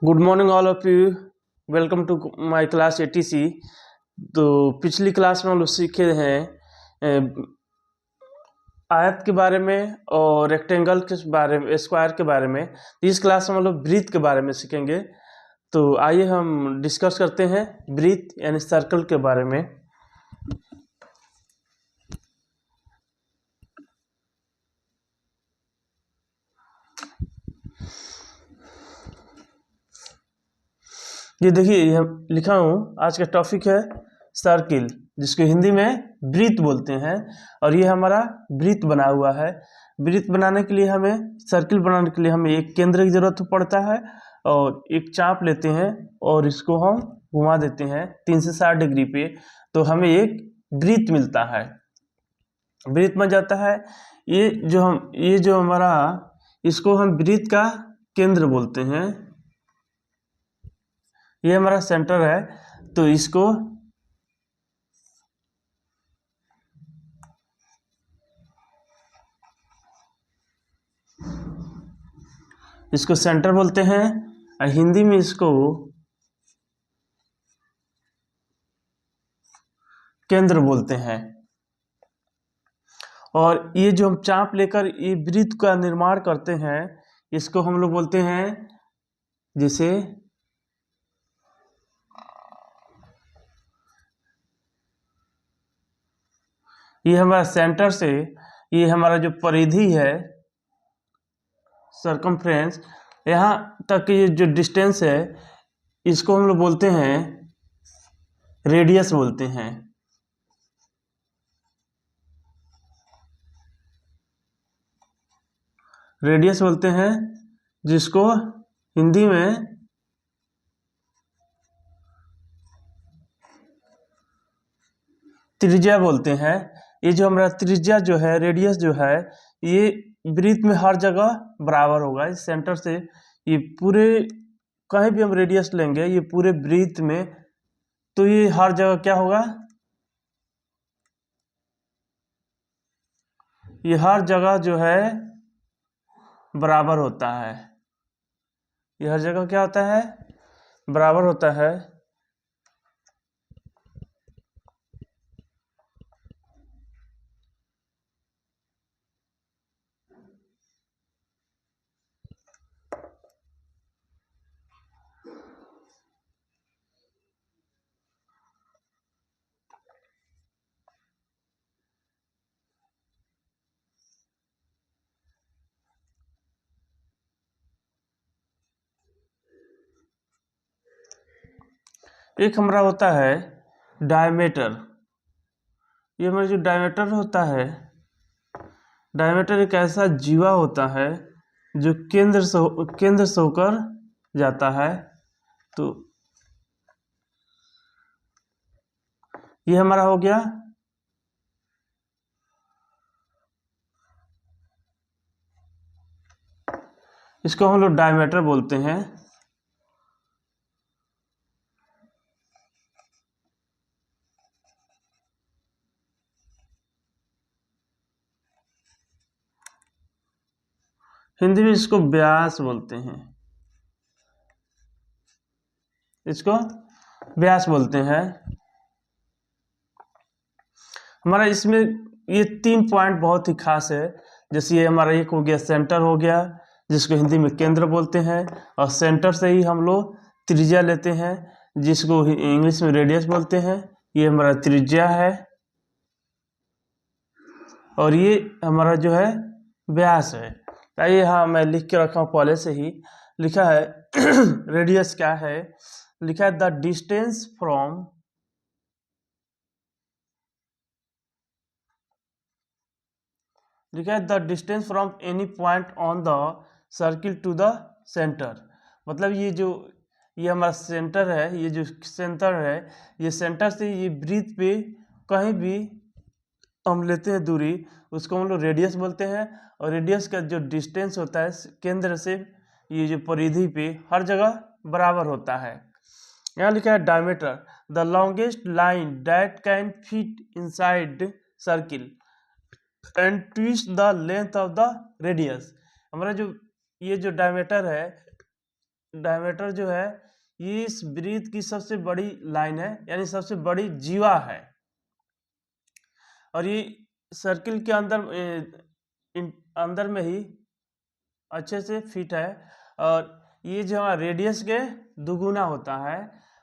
Good morning all of you. Welcome to my class ATC. तो पिछली class में हम लोग सीखे हैं आयत के बारे में और रेक्टेंगल के बारे में, स्क्वायर के बारे में। इस क्लास में हम लोग वृत्त के बारे में सीखेंगे। तो आइए हम डिस्कस करते हैं वृत्त यानी सर्कल के बारे में। ये देखिए, ये लिखा हूँ, आज का टॉपिक है सर्किल, जिसको हिंदी में वृत्त बोलते हैं। और ये हमारा वृत्त बना हुआ है। वृत्त बनाने के लिए हमें, सर्किल बनाने के लिए हमें एक केंद्र की जरूरत पड़ता है और एक चाप लेते हैं और इसको हम घुमा देते हैं 3 से 60 डिग्री पे, तो हमें एक वृत्त मिलता है। वृत्त बन जाता है। ये जो हमारा, इसको हम वृत्त का केंद्र बोलते हैं। ये हमारा सेंटर है, तो इसको सेंटर बोलते हैं और हिंदी में इसको केंद्र बोलते हैं। और ये जो हम चाप लेकर ये वृत्त का निर्माण करते हैं, इसको हम लोग बोलते हैं, जैसे ये हमारा सेंटर से, ये हमारा जो परिधि है, सरकमफ्रेंस, यहाँ तक ये जो डिस्टेंस है, इसको हम लोग बोलते हैं, रेडियस बोलते हैं। रेडियस बोलते हैं, जिसको हिंदी में त्रिज्या बोलते हैं। ये जो हमारा त्रिज्या जो है, रेडियस जो है, ये वृत्त में हर जगह बराबर होगा। इस सेंटर से ये पूरे, कहीं भी हम रेडियस लेंगे ये पूरे वृत्त में, तो ये हर जगह क्या होगा, ये हर जगह जो है बराबर होता है। ये हर जगह क्या होता है, बराबर होता है। एक हमारा होता है डायमीटर। ये हमारा जो डायमीटर होता है, डायमीटर एक ऐसा जीवा होता है जो केंद्र से होकर जाता है। तो ये हमारा हो गया, इसको हम लोग डायमीटर बोलते हैं। हिंदी में इसको व्यास बोलते हैं। इसको व्यास बोलते हैं। हमारा इसमें ये 3 पॉइंट बहुत ही खास है। जैसे ये हमारा एक हो गया, सेंटर हो गया, जिसको हिंदी में केंद्र बोलते हैं, और सेंटर से ही हम लोग त्रिज्या लेते हैं, जिसको इंग्लिश में रेडियस बोलते हैं। ये हमारा त्रिज्या है और ये हमारा जो है व्यास है। आइए, हाँ, मैं लिख के रखा हूँ, पहले से ही लिखा है। रेडियस क्या है, लिखा है the distance from any point on the circle to the center. मतलब ये हमारा सेंटर है, ये जो सेंटर है, ये सेंटर से ये वृत्त पे कहीं भी हम लेते हैं दूरी, उसको हम लोग रेडियस बोलते हैं। और रेडियस का जो डिस्टेंस होता है केंद्र से ये जो परिधि पे, हर जगह बराबर होता है। यहाँ लिखा है diameter, the longest line that can fit inside circle and twist the length of the radius. हमारा जो ये जो डायमीटर है, डायमीटर जो है ये इस वृत्त की सबसे बड़ी लाइन है, यानी सबसे बड़ी जीवा है, और ये सर्किल के अंदर में ही अच्छे से फिट है। और ये जो हमारा रेडियस के दुगुना होता है।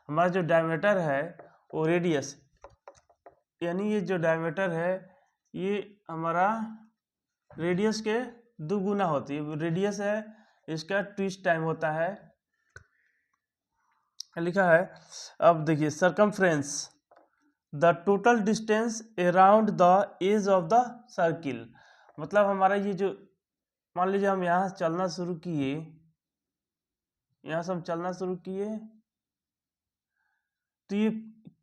हमारा जो डायमीटर है वो रेडियस, यानी ये जो डायमीटर है ये हमारा रेडियस के दुगुना होती है। रेडियस है, इसका ट्विस्ट टाइम होता है, लिखा है। अब देखिए circumference, the total distance around the edge of the circle. मतलब हमारा ये जो, मान लीजिए हम यहाँ चलना शुरू किए, यहाँ से हम चलना शुरू किए, तो ये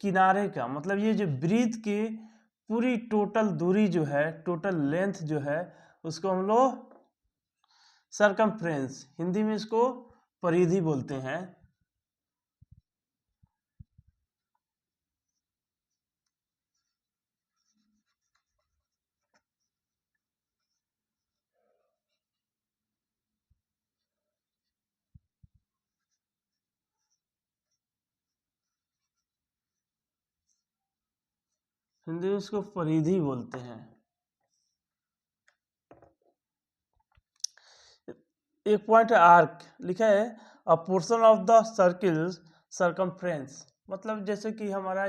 किनारे का मतलब ये जो वृत्त की पूरी टोटल दूरी जो है, टोटल लेंथ जो है, उसको हम लोग सरकमफ्रेंस, हिंदी में इसको परिधि बोलते हैं। हिंदी में इसको परिधि बोलते हैं। एक पॉइंट आर्क लिखा है, अ portion of the circle circumference. मतलब जैसे कि हमारा,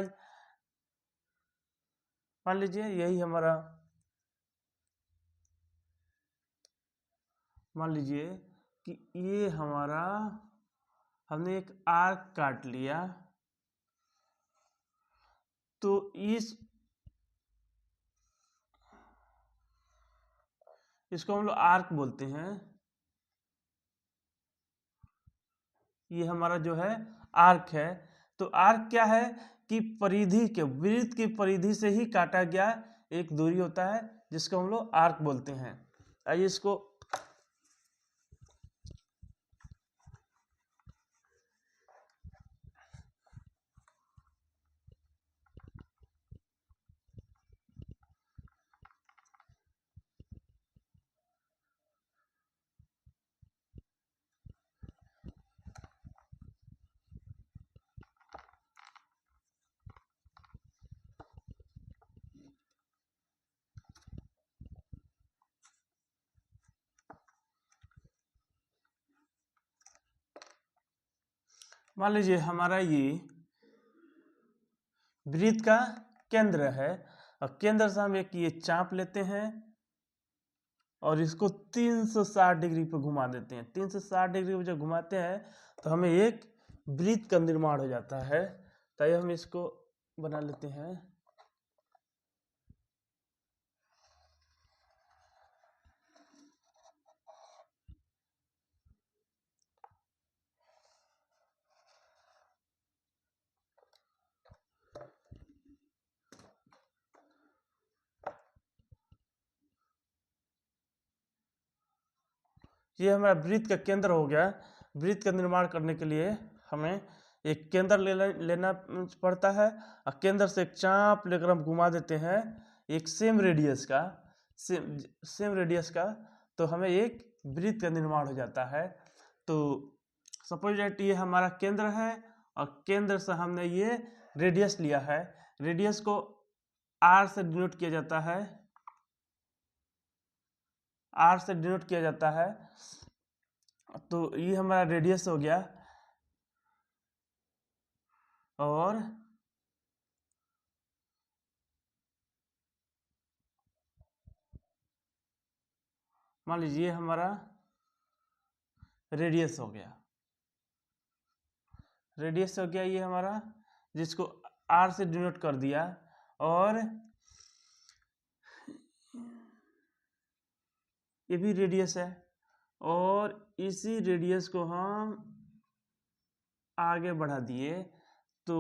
मान लीजिए यही हमारा, मान लीजिए कि ये हमारा, हमने एक आर्क काट लिया, तो इसको हम लोग आर्क बोलते हैं। ये हमारा जो है आर्क है। तो आर्क क्या है कि परिधि के, वृत्त की परिधि से ही काटा गया एक दूरी होता है, जिसको हम लोग आर्क बोलते हैं। आइए इसको, मान लीजिए हमारा ये वृत्त का केंद्र है, और केंद्र से हम एक ये चाप लेते हैं और इसको 360 डिग्री पर घुमा देते हैं। 360 डिग्री पर जब घुमाते हैं तो हमें एक वृत्त का निर्माण हो जाता है। तो हम इसको बना लेते हैं। ये हमारा वृत्त का केंद्र हो गया। वृत्त का निर्माण करने के लिए हमें एक केंद्र लेना पड़ता है, और केंद्र से एक चाप लेकर हम घुमा देते हैं एक सेम रेडियस का, सेम रेडियस का, तो हमें एक वृत्त का निर्माण हो जाता है। तो सपोज दैट ये हमारा केंद्र है, और केंद्र से हमने ये रेडियस लिया है। रेडियस को आर से डिनोट किया जाता है, आर से डिनोट किया जाता है। तो ये हमारा रेडियस हो गया। और मान लीजिए हमारा रेडियस हो गया, रेडियस हो गया ये हमारा, जिसको आर से डिनोट कर दिया। और ये भी रेडियस है, और इसी रेडियस को हम आगे बढ़ा दिए, तो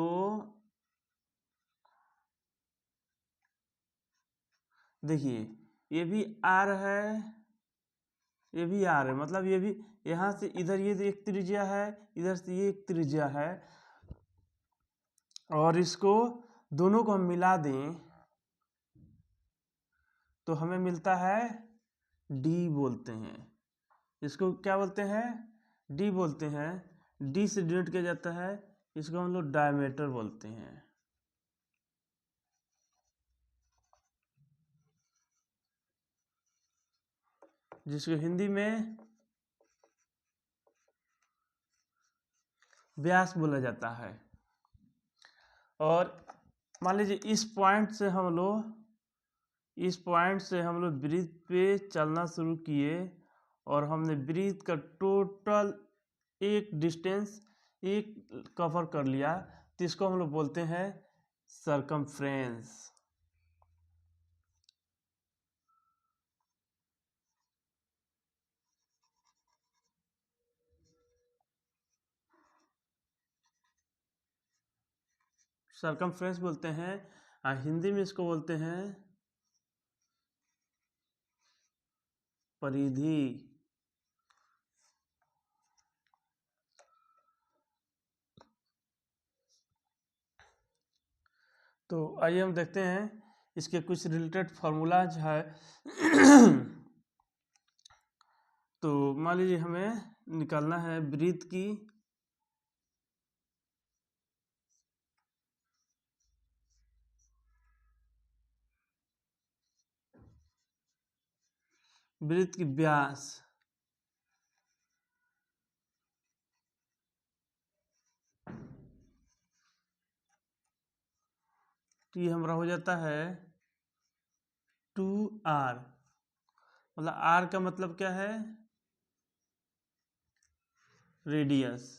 देखिए ये भी आर है, ये भी आर है। मतलब ये भी यहाँ से इधर ये एक त्रिज्या है, इधर से ये एक त्रिज्या है, और इसको दोनों को हम मिला दें तो हमें मिलता है डी बोलते हैं। इसको क्या बोलते हैं? डी बोलते हैं। डी से डिनोट किया जाता है, इसको हम लोग डायमीटर बोलते हैं। जिसको हिंदी में व्यास बोला जाता है। और मान लीजिए इस पॉइंट से हम लोग ब्रिज पे चलना शुरू किए और हमने ब्रिज का टोटल एक डिस्टेंस कवर कर लिया, तो इसको हम लोग बोलते हैं सरकमफ्रेंस। सरकमफ्रेंस बोलते हैं, हिंदी में इसको बोलते हैं परिधि। तो आइए हम देखते हैं इसके कुछ रिलेटेड फार्मूलाज है। तो मान लीजिए हमें निकालना है ब्रीथ की व्यास। तो ये हमारा हो जाता है 2r, मतलब r का मतलब क्या है, रेडियस।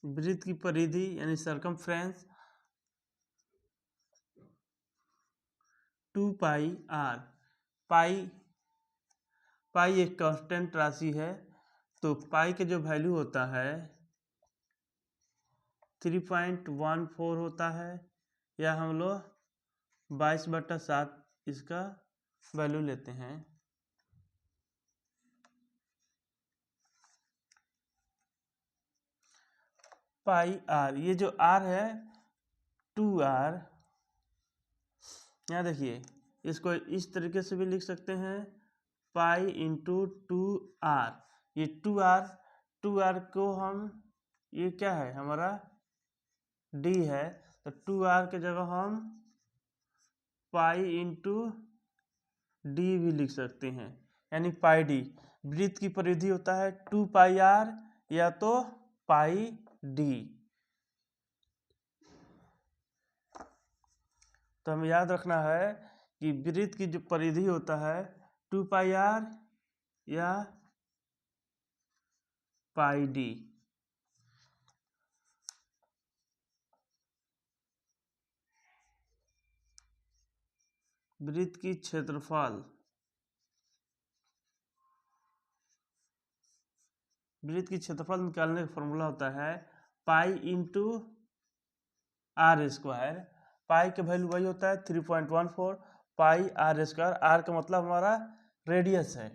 वृत्त की परिधि यानी सरकमफ्रेंस 2πr। पाई एक कांस्टेंट राशि है, तो पाई के जो वैल्यू होता है 3.14 होता है, या हम लोग 22/7 इसका वैल्यू लेते हैं। पाई आर, ये जो आर है 2r, यहाँ देखिए इसको इस तरीके से भी लिख सकते हैं, पाई इंटू 2r। ये 2r को हम, ये क्या है हमारा d है, तो 2r के जगह हम पाई इंटू डी भी लिख सकते हैं, यानी पाई डी। वृत्त की परिधि होता है 2πr या तो पाई डी। तो हमें याद रखना है कि वृत्त की जो परिधि होता है 2πr या पाई डी। वृत्त की क्षेत्रफल, वृत्त की क्षेत्रफल निकालने का फॉर्मूला होता है पाई इंटू आर स्क्वायर। पाई का वैल्यू वही होता है 3.14 पाई आर स्क्वायर। आर का मतलब हमारा रेडियस है।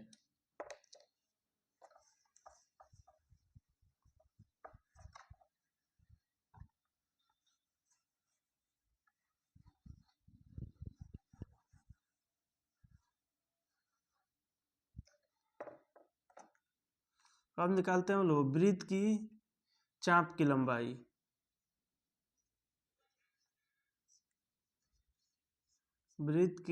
अब निकालते हैं हम लोग वृत्त की चाप की लंबाई। वृत्त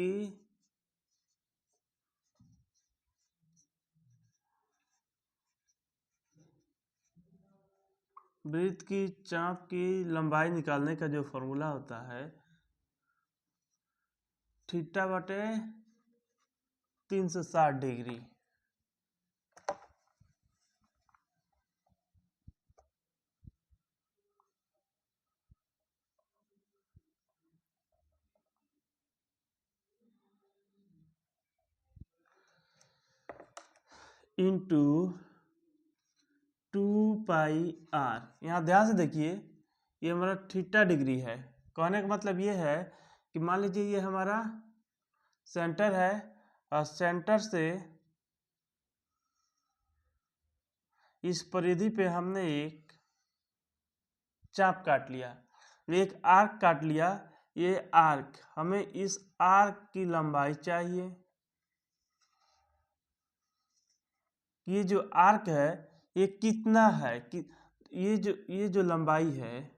की चाप की लंबाई निकालने का जो फॉर्मूला होता है थीटा बटे 360 डिग्री। Into 2πr। यहाँ ध्यान से देखिए, ये हमारा थीटा डिग्री है। कहने का मतलब ये है कि मान लीजिए ये हमारा सेंटर है और सेंटर से इस परिधि पे हमने एक चाप काट लिया, एक आर्क काट लिया। ये आर्क, हमें इस आर्क की लंबाई चाहिए। ये जो आर्क है ये कितना है कि ये जो लंबाई है,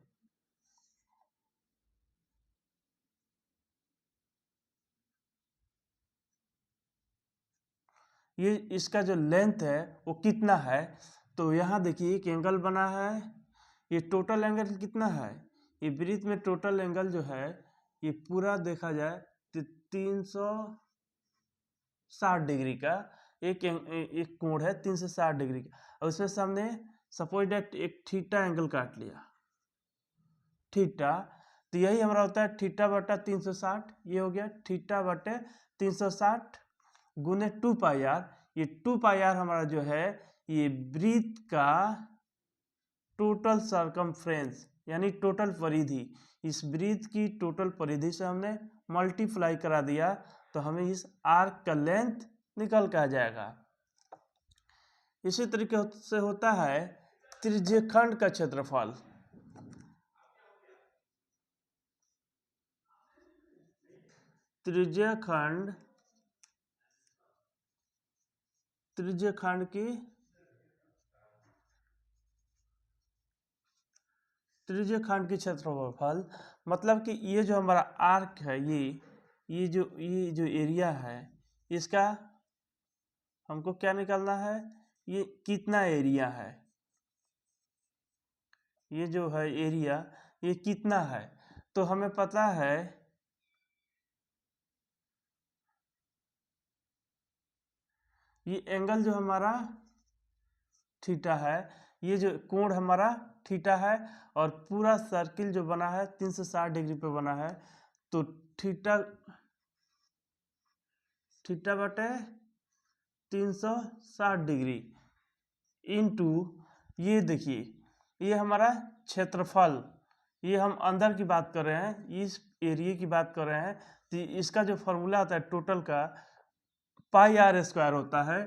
ये इसका जो लेंथ है वो कितना है। तो यहाँ देखिए एक एंगल बना है, ये टोटल एंगल कितना है, ये वृत्त में टोटल एंगल जो है ये पूरा देखा जाए तो 360 डिग्री का एक कोण है 360 डिग्री का। और उसमें सामने सपोज दैट एक थीटा एंगल काट लिया, थीटा, तो यही हमारा होता है थीटा बटा 360। ये हो गया थीटा बटे 360 गुने 2 पाई आर। ये 2 पाई आर हमारा जो है ये वृत्त का टोटल सरकमफ्रेंस यानी टोटल परिधि, इस वृत्त की टोटल परिधि से हमने मल्टीप्लाई करा दिया तो हमें इस आर्क का लेंथ निकल के आ जाएगा। इसी तरीके से होता है त्रिज्यखंड का क्षेत्रफल। त्रिज्यखंड की त्रिज्यखंड की क्षेत्रफल, मतलब कि ये जो हमारा आर्क है ये जो एरिया है इसका हमको क्या निकालना है, ये कितना एरिया है, ये जो है एरिया ये कितना है। तो हमें पता है ये एंगल जो हमारा थीटा है, ये जो कोण हमारा थीटा है, और पूरा सर्किल जो बना है 360 डिग्री पे बना है। तो थीटा बटे 360 डिग्री इनटू, ये देखिए ये हमारा क्षेत्रफल, ये हम अंदर की बात कर रहे हैं, इस एरिया की बात कर रहे हैं। तो इसका जो फॉर्मूला होता है टोटल का पाई आर स्क्वायर होता है,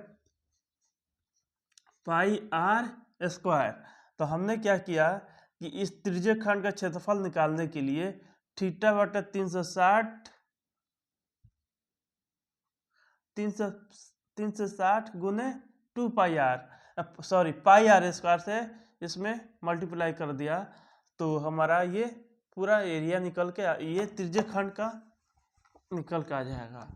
पाई आर स्क्वायर। तो हमने क्या किया कि इस त्रिज्यखंड का क्षेत्रफल निकालने के लिए थीटा बटा 360 गुने 2 pi r, sorry pi r square से इसमें मल्टीप्लाई कर दिया तो हमारा ये पूरा एरिया निकल के ये त्रिज्यखंड का निकल के आ जाएगा।